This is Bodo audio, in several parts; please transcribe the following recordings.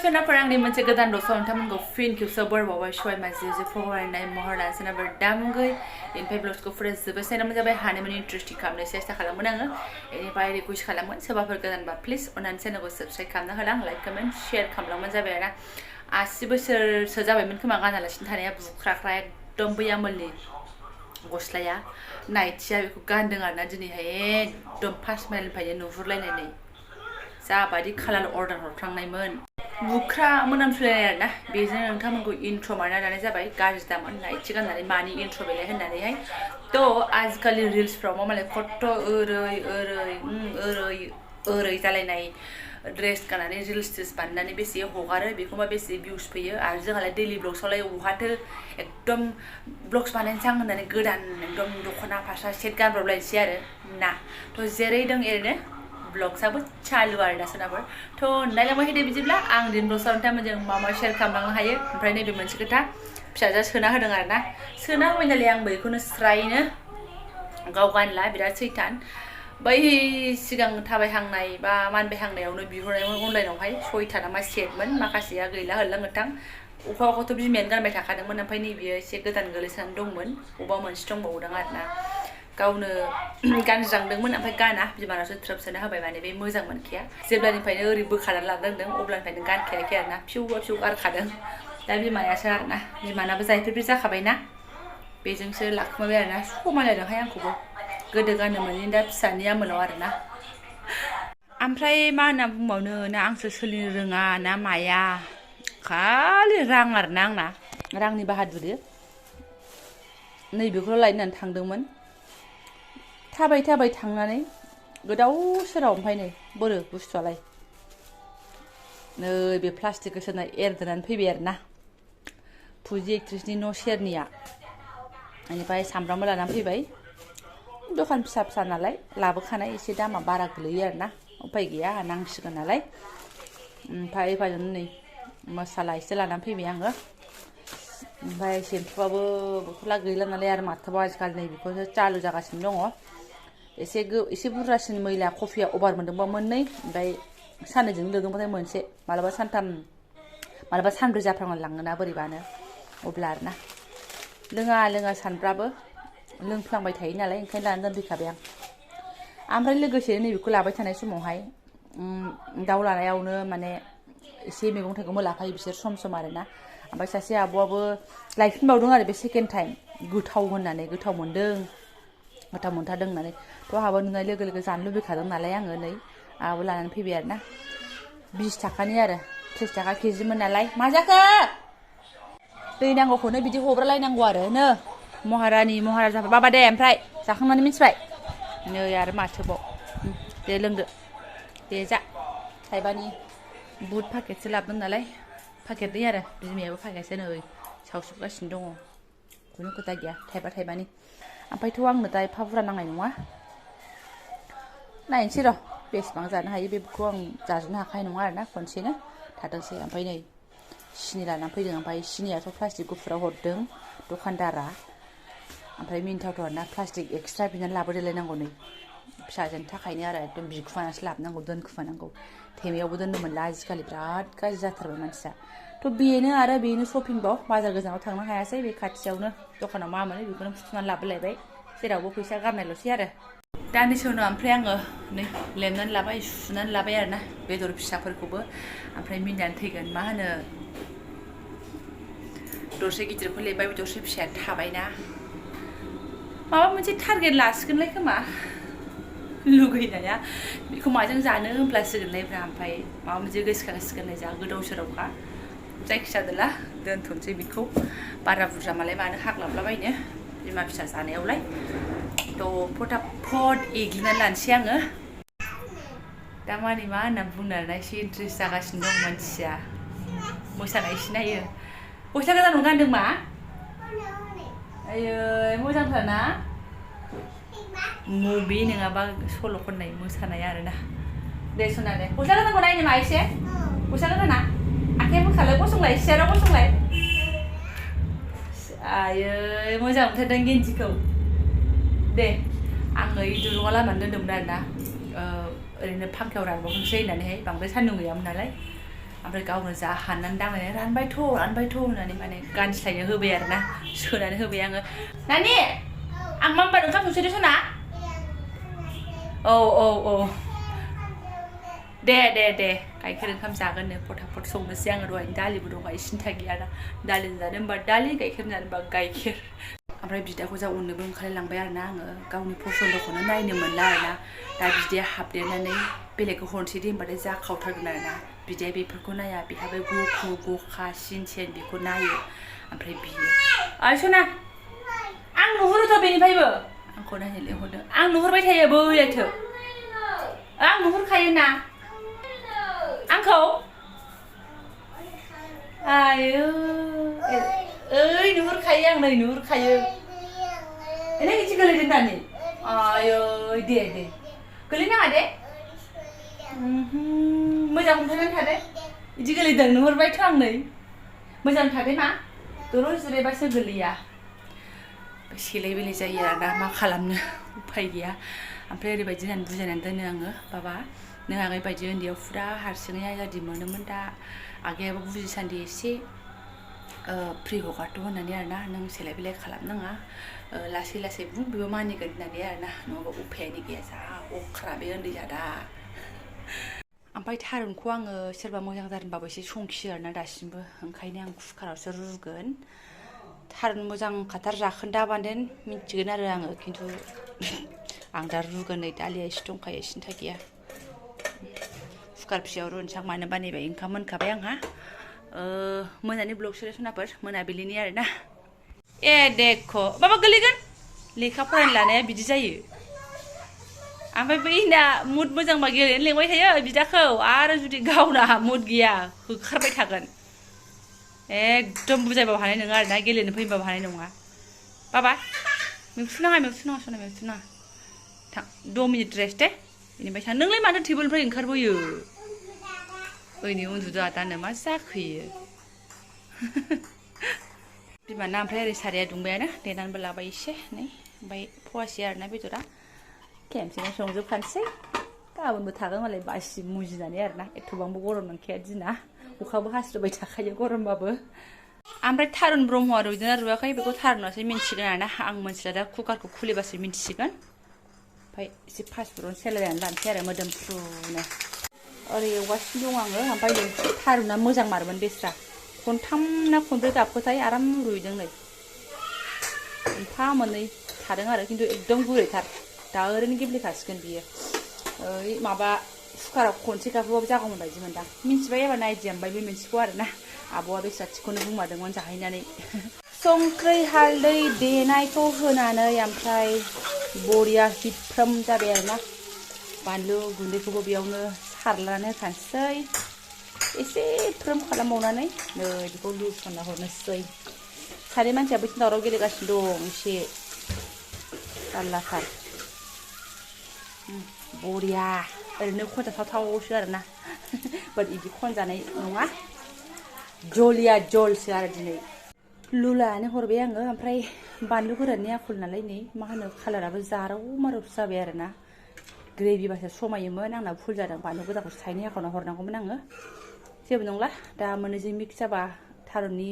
सोनाफोर आंनि मोनसे गोदान दस नोंथांमोनखौ फिन खेबसेयाव बरबावबाय सय माजे फरायनाय महरना सोनाफोर दामगै इनिफ्राय ब्लग्सखौ फरायजोबो सेनाम जाबाय हानायमानि इन्टारेस्टिं खालामनो सेस्था खालामगोन आङो इनिफ्राय रिकुवेस्ट खालामगोन सोरबाफोर गोदानबा प्लिज अननानै चेनेलखौ साबस्क्राइब खालामना होलां लाइक कमेन्ट शेयार खालामलांबानो जाबाय आरोना 80 बोसोरसो जाबायमोन खोमा गानालासिनो थानाया बुख्राख्रा एकदम बै आमोलनि गस्लाया नाइटिया बेखौ गानदों आरोना दिनैहाय एकदम फार्स्ट माइलनिफ्रायनो नुहुरलायनाय जाबायदि कालार अर्डार हरफ्लांनायमोन बुख्रा मोनामसुलायनाय आरोना बेजों नोंथांमोनखौ इन्ट्र मारना लानाय जाबाय गाज्रि दामोन नाइटि गाननानै मानि इन्ट्र बेलाय होननानैहाय थ' आजिखालि रिल्सफ्राव मा मालाय खट्ट' ओरै जालायनाय ड्रेस गाननानै रिल्स बानायनानै बेसे हगारो बेखौबा बेसे भिउस फैयो आरो जोंहालाय दैलि ब्लग्सआवलाय बहाथो एकदम ब्लग्स बानायनोसै आं होननानै गोदान एकदम दख'ना फास्रा सेट गानब्रबलायनोसै आरो ना थ' जेरै दं एरैनो ब्लग्सआबो चालु आरोना सोनाफोर थ' नायलांबाय थादो बिदिब्ला आं दिन ब्लग्सआव नोंथांमोनजों मा मा शेयार खालामलांनो हायो ओमफ्राय नैबे मोनसे खोथा फिसाजोआ सोना होदों आरोना सोना होबाय नालाय आंबो बेखौनो स्रायनो गाव गानला बिराद सैथान बै सिगां थाबायहांनाय बा मानबायहांनायावनो बिहरनायमोन अनलाइनावहाय 6था नामा सेटमोन माखासेया गैला होलांगोनथां अखाखौथ' बिमायानो गानबाय थाखादोंमोन ओमफ्राय नैबेयो एसे गोदान गोलैसोनानै दंमोन अबेबा मोनसे दंबावोदां आरोना गावनो गानज्रांदोंमोन ओमफ्राय गाना बिमानावसो थ्रोब सोना होबाय माने बे मोजां मोनखाया जेब्लानिफ्रायनो ओरै बोखानानै लादों अब्लानिफ्रायनो गानखायाखै आरोना फिउ गारखादों दा बिमायासो आरोना बिमानाबो जायफोर जाखाबायना बेजोंसो लाखुमाबाय आरोना समायलायदोंहाय आंखौबो गोदो गानोमोन दा फिसानि आमोलाव आरोना ओमफ्राय मा होनना बुंबावनो ना आंसो सोलिनो रोङा ना माया खालि रां आरोना आंना रांनि बाहादुरि नैबेखौल' लायनानै थांदोंमोन थाबाय थांनानै गोदाव सोराव ओमफ्राय नै बोरो बुस्थुआलाय नै बे प्लास्टिक गोसोना एरदोनानै फैबाय आरोना फुजि एक्ट्रिसनि न' सेरनिया बेनिफ्राय सामब्रामबो लानानै फैबाय दखान फिसा नालाय लाबोखानाय एसे दामा बारा गोलैयो आरोना उफाय गैया नांसिगोन नालाय ओमफ्राय बाजों नै मसाला एसे लानानै फैबाय आङो ओमफ्राय सेम्पुआबो बथला गैला नालाय आरो माथाबाव आजिखालि नै बेखौसो चालु जागासिनो दङ एसे बुरजासिन मैला कफिया अभार मोनदोंबा मोननै ओमफ्राय साननैजों लोगोंबाथाय मोनसे मालाबा सानथाम मालाबा सानब्रै जाफ्रांनानै लाङोना बोरैबानो अब्ला आरोना लोङा सानब्राबो लोंफ्लांबाय थायो नालाय ओंखायनो लानानै दोनफैखाबाय आं ओमफ्राय लोगोसे नैबेखौ लाबाय थानाय समावहाय दाउ लानायावनो माने एसे मैगं थाइगंबो लाफायो बिसोर सम आरोना ओमफ्राय सासे आब'आबो लायफिनबावदों आरो बे सेकेन्ड टाइम गोथाव होननानै गोथाव मोनथारदों होननानै थ' आहाबो नुनाय लोगो जानो लुबैखादों नालाय आङो नै आहाबो लानानै फैबाय आरोना 20 थाखानि आरो 30 थाखा केजिमोन नालाय मा जाखो दै नांगौखौनो बिदि हब्रालायनांगौ आरो नो महाराजाफोर बाबा दे ओमफ्राय जाखांनानै मिथिबाय नै आरो माथोबाव दे लोंदो दे जा थाइबानि बुट पाकेटसो लाबोदों नालाय पाकेटनै आरो बिमायाबो पाकेटसो नै सावसुबगासिनो दङ खुनु खोथा गैया थाइबानि ओमफ्रायथ' आंनो दा एफा बुरजा नांनाय नङा नायनोसै र' बेसेबां जानो हायो बेखौ आं जाजोबनो हाखानाय नङा आरोना खनसेनो थाथोंसै ओमफ्राय नै सिनि लानानै फैदों ओमफ्राय सिनियाथ' प्लास्टिक गुफुराव हरदों दखानदारा ओमफ्राय मिनिथावथाव आरोना प्लास्टिक एक्सट्रा बिनानै लाबोदेरलायनांगौ नै फिसाजोनि थाखायनो आरो एकदम बिखुमानासो लाबोनांगौ दोनखुमानांगौ थेमायावबो दोननो मोनला आजिखालि बिराद गाज्रि जाथारबाय मानसिया थ' बेनो शपिंबाव बाजार गोजानाव थांनो हायासै बे खाथियावनो दखानाव मा मोनो बेखौनो बुथुमनानै लाबोलायबाय जेरावबो फैसा गारनायल'सै आरो दानैसो उनाव ओमफ्राय आङो नै लेमनानै लाबाय सुनानै लाबाय आरोना बेदर फिसाफोरखौबो ओमफ्राय मिनिनानै थैगोन मा होनो दरसे गिदिरखौ लेबाय दरसे फिसाया थाबायना माबा मोनसे टारगेट लासिगोनलाय खोमा लुगैनाया बेखौ माजों जानो होनब्लासिगोनलायब्रा ओमफ्राय माबा मोनसे गोसोखांसिगोनलाय जा गोदाव सोरावखा जायखिजादोला दोनथ'नोसै बेखौ बारा बुरजा मालाय मानो हाग्लाबलाबायनो बिमा फिसा जानायावलाय थ' फटाफट एग्लिनानै लानोसै आङो दा माने मा होनना बुंनो आरोना एसे इन्ट्रेस्ट जागासिनो दं मानसिया मोसानाय एसे नायो गस्ला गोदान गानदों मा आयै मोजांथार ना मुभि नङाबा सल' खननाय मोसानाय आरोना दे सना दे गस्ला गोदानखौ नायनो मा एसे गस्ला गोदाना आखाइ बोखालाय गसंलाय सियाराव गसंलाय आयै मोजां मोनथारदों गेन्जिखौ दे आङो दुरुङाव लामानि दोन्दोंमोन आरोना ओरैनो फांखायाव रानबावनोसै होननानैहाय बांद्राय सान्दुं गैयामोन नालाय ओमफ्राय गावनो जा हाननानै दांनानै रानबायथ' होननानै माने गानस्लायनो होबाय आरो ना सोनानै होबाय आङो नानि आं मा होनबा ओंखाम संसैदो सना औ दे गाइखेर ओंखाम जागोननो फटाफट संनोसै आङो दहायनो दालिबो दंखायो सिन्था गैया ना दालिजों जानो होनबा दालि गाइखेर जानो होनबा गाइखेर ओमफ्राय बिदाखौ जा उननोबो ओंखारलांबाय आरो ना आङो गावनि फसन्दखौनो नायनो मोनला आरो ना दा बिदाया हाबदेरनानै बेलेगखौ हरनोसै दे होनबाथाय जाखावथारगोन आरो ना बिदाया बेफोरखौ नाया बेहाबो गखु गखा सिन सेन बेखौ नायो ओमफ्राय बियो ओइ सना आं नुहुरोथ' बेनिफ्रायबो आंखौ नायनो लेंहरदों आं नुहुरबाय थायो बैलायथो आं नुहुरखायो ना आंखौ आयो ओइ नुहुरखायो आं नै नुहुरखायो नों इदि गोलैदों दानि आयै दे गोलैनाङा दे मोजां हमथानानै थादो इदि गोलैदों नुहुरबायथ' आं नै मोजां थादो मा दलर जिरायबासो गोलैया सेलाय बेलाय जायो आरो ना मा खालामनो उफाय गैया ओमफ्राय ओरैबायदि होननानै बुजायनानै दोनो आङो बाबा नों आगै बायदि उन्दैयाव फुरा हारसिङै आजादि मोनोमोन दा आगैयाबो बुजिसान्दि एसे फ्रि हगारथ' होननानै आरो ना नों सेलाय बेलाय खालामनाङा लासै लासै बुं बेबो मानिगोन होननानै आरो ना नङाबा उफायानो गैया जा अख्रा बे उन्दै जादा ओमफ्राय थारुनखौ आङो सोरबा मोजां जादोंबाबो एसे संखियो आरो ना दासिमबो ओंखायनो आं कुकारावसो रुगोन थारुन मोजां खाथार जाखोन्दाबादेन मिथिगोन आरो आङो खिन्थु आं दा रुगोन नै दालिया एसे दंखायो सिन्था गैया कुकार फिसायाव रुनोसै आं मानो बानायबाय ओंखाम मोनखाबाय आंहा मोनानि ब्लग सनाफोर मोनाबिलिनि आरो ना देख' माबा गोलैगोन लेखा फरायनो लानाया बिदि जायो ओमफ्राय बैना मुड मोजांबा गेलेनो लेंबाय थायो बिदाखौ आरो जुदि गावना मुड गैया होखारबाय थागोन एकदम बुजायबाबो हानाय नङा आरो ना गेलेनो फैबाबो हानाय नङा बाबा मेवथु नाङा सना मेवथु नाङा थां 2 मिनिट रेस्ट दे बेनिफ्राय थां नोंलाय मानो टेबोलनिफ्राय ओंखारबोयो ओइनै उन्दुदो आदानो मा जाखोयो बिमाना ओमफ्राय ओरै साराया दुंबायानो देनानैबो लाबाय एसे नै ओमफ्राय फवासे आरोना बेदरा खेमसेनो संजोबखानोसै गाबोनबो थागोन मालाय बासि मुजिनानै आरोना एथ'बांबो गरम नंखाया दिना अखाबो हास्रोबाय थाखायो गरमबाबो ओमफ्राय थारुन ब्रह्मआ रुइदोंना रुवाखै बेखौ थारुनासो मिन्थिगोन आरोना आं मिन्थिला दा कुकारखौ खुलिबासो मिन्थिसिगोन ओमफ्राय एसे फासफुरन सेलायनानै लानोसै आरो मोदोमफ्रुनो ओरै एवगासिनो दं आङो ओमफ्राय नै थारुना मोजां मारमोन बेस्रा खनथाम ना खनब्रै गाबखोथाय आराम रुइदों नै मोनफा मोननै थादों आरो खिन्थु एकदम गुरैथार दा ओरैनो गेब्लेखासिगोन बियो ओइ माबा कुकाराव खनसे गाबोबाबो जागौमोन बायदि मोनदां मिन्थिबाय एबार आइडिया मोनबाय बे मोनसेखौ आरोना आब'आ बेस्रा थिखौनो बुंमारदोंमोन जाहैनानै संख्रै हालदै देनायखौ होनानै ओमफ्राय बरिया हिफ्रोम जाबाय आरोना बानलु गुन्दैखौबो बेयावनो सारलानानै होखानोसै एसे फ्रोम खालामबावनानै नै बेखौ लुसनना हरनोसै सानै मानसिया बैथिं दावराव गेलेगासिनो दं एसे जारलाथार बरिया ओरैनो खनजाथावथावसो आरोना बाट बिदि खनजानाय नङा जलिया जलसो आरो दिनै लुलानो हरबाय आङो ओमफ्राय बानलु गोराननि आखल नालाय नै मा होनो कालाराबो जाराव मारावसो जाबाय आरोना ग्रेभिबासो समायोमोन आंना भुल जादों बानलु गोजाखौ साइडनि आखावना हरनांगौमोन आङो जेबो नंला दा मोननैजों मिक्स जाबा थारुननि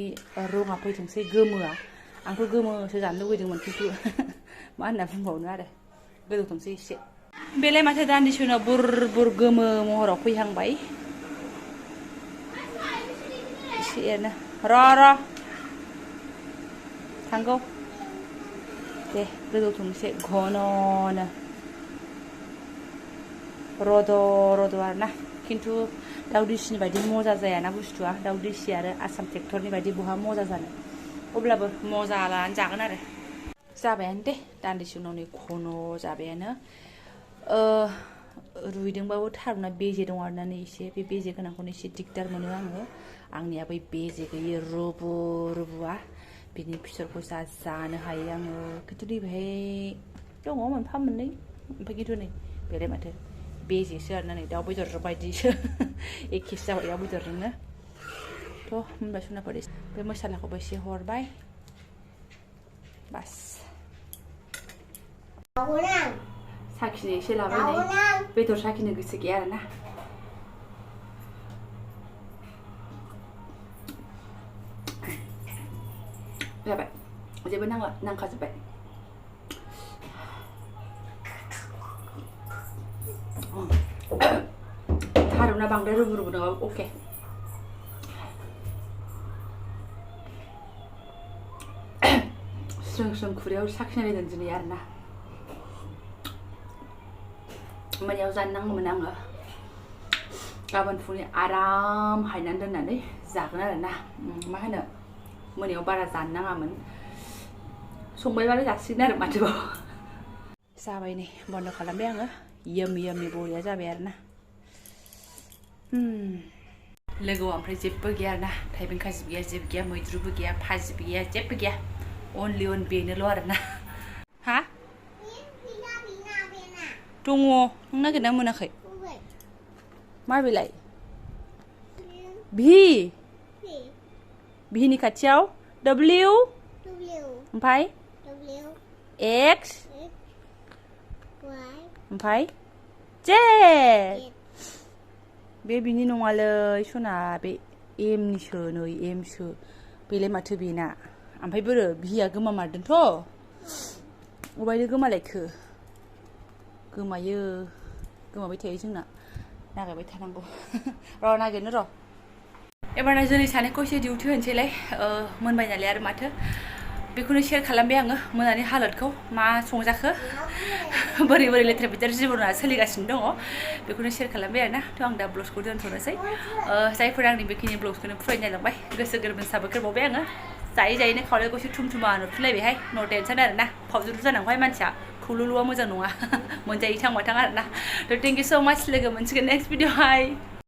रङा फैथोंसै गोमोआ आंथ' गोमोसो जानो लुगैदोंमोन खिन्थु मा होनना बुंबावनो आरो गोदौथोंसै एसे बेलाय माथो दान्दिसे उनाव बुर बुर गोमो महराव फैहांबाय एसे एरनो र' थांगौ दे गोदौथोंसै घननो रद' आरोना खिन्थु दाउदिसिनि बायदि मजा जायाना बुस्थुआ दाउदिसि आरो आसाम ट्रेक्टरनि बायदि बहा मजा जानो अब्लाबो मजा लानानै जागोन आरो जाबायानो दे दान्दिसे उनाव नै घन जाबायानो रुइदोंबाबो थारुना बेजे दं आरोना नै एसे बे बेजे गोनांखौनो एसे दिगदार मोनो आङो आंनिया बै बेजे गैयै रुबुआ बिनि फिथरखौ जानो हायो आङो खिन्थु नैबेहाय दङ मोनफा मोननै ओमफ्राय खिन्थु नै बेलाय माथो बेजेसो आरोना नै दाउ बेदर बायदिसो एखेसो जाबाय दाउ बेदरजोंनो थ' होनबा सनाफोर बे मसलाखौबो एसे हरबाय बास साखिनो एसे लाबाय नै बेदर साखिनो गोसो गैया आरोना जाबाय जेबो नांला नांखाजोब्बाय थारुना बांद्राय रुबु नङा अके स्रों स्रों खुरैयाव साखिनायदों दिनै आरोना मोनायाव जानो नांगौमोन आङो गाबोन फुंनि आराम हायनानै दोननानै जागोन आरोना मा होनो मोनायाव बारा जानो नाङामोन संबायबानो जासिगोन आरो माथोबाव जाबाय नै बन्द खालामबाय आङो यम्मी यम्मी बरिया जाबाय आरोना लोगोआव ओमफ्राय जेबो गैया आरोना थाइबें खाजिबो गैया जेबो गैया मैद्रुबो गैया भाजिबो गैया जेबो गैया अनलि अन बेनोल' आरोना हा दङ नों नागिरना मोनाखै माबेलाय भि भिनि खाथियाव डब्लिउ ओमफ्राय एक्स ओमफ्राय जेड बे बिनि नङालै सना बे एमनिसो नै एमसो बेलाय माथो बेना ओमफ्राय बोरो भिया गोमामारदोंथ' अबायनो गोमालायखो गोमायो गोमाबाय थायो जोंना नागिरबाय थानांगौ र' नागिरनो र' एबारना जोंनि सानैखौ एसे डिउटि होनोसैलाय मोनबाय नालाय आरो माथो बेखौनो शेयार खालामबाय आङो मोनानि हालोदखौ मा संजाखो बोरै बोरै लेथ्रा फेथ्रा जिबना सोलिगासिनो दङ बेखौनो शेयार खालामबाय आरोना थ' आं दा ब्लगखौ दोनथ'नोसै जायफोरा आंनि बेखिनि ब्लगखौनो फरायनो नायलांबाय गोसो गोरबोनि साबायखर बावबाय आङो जायै जायैनो खावलायखौ एसे थुमथुमा नुफिनलायबायहाय न' टेनसन आरोना फावजुलु जानांगौहाय मानसिया खौलुलुआ मोजां नङा मोनजायै थांबा थां आरोना थ' थेंक इउ स' माच लोगो मोनसिगोन नेक्स्ट भिडिअ'हाय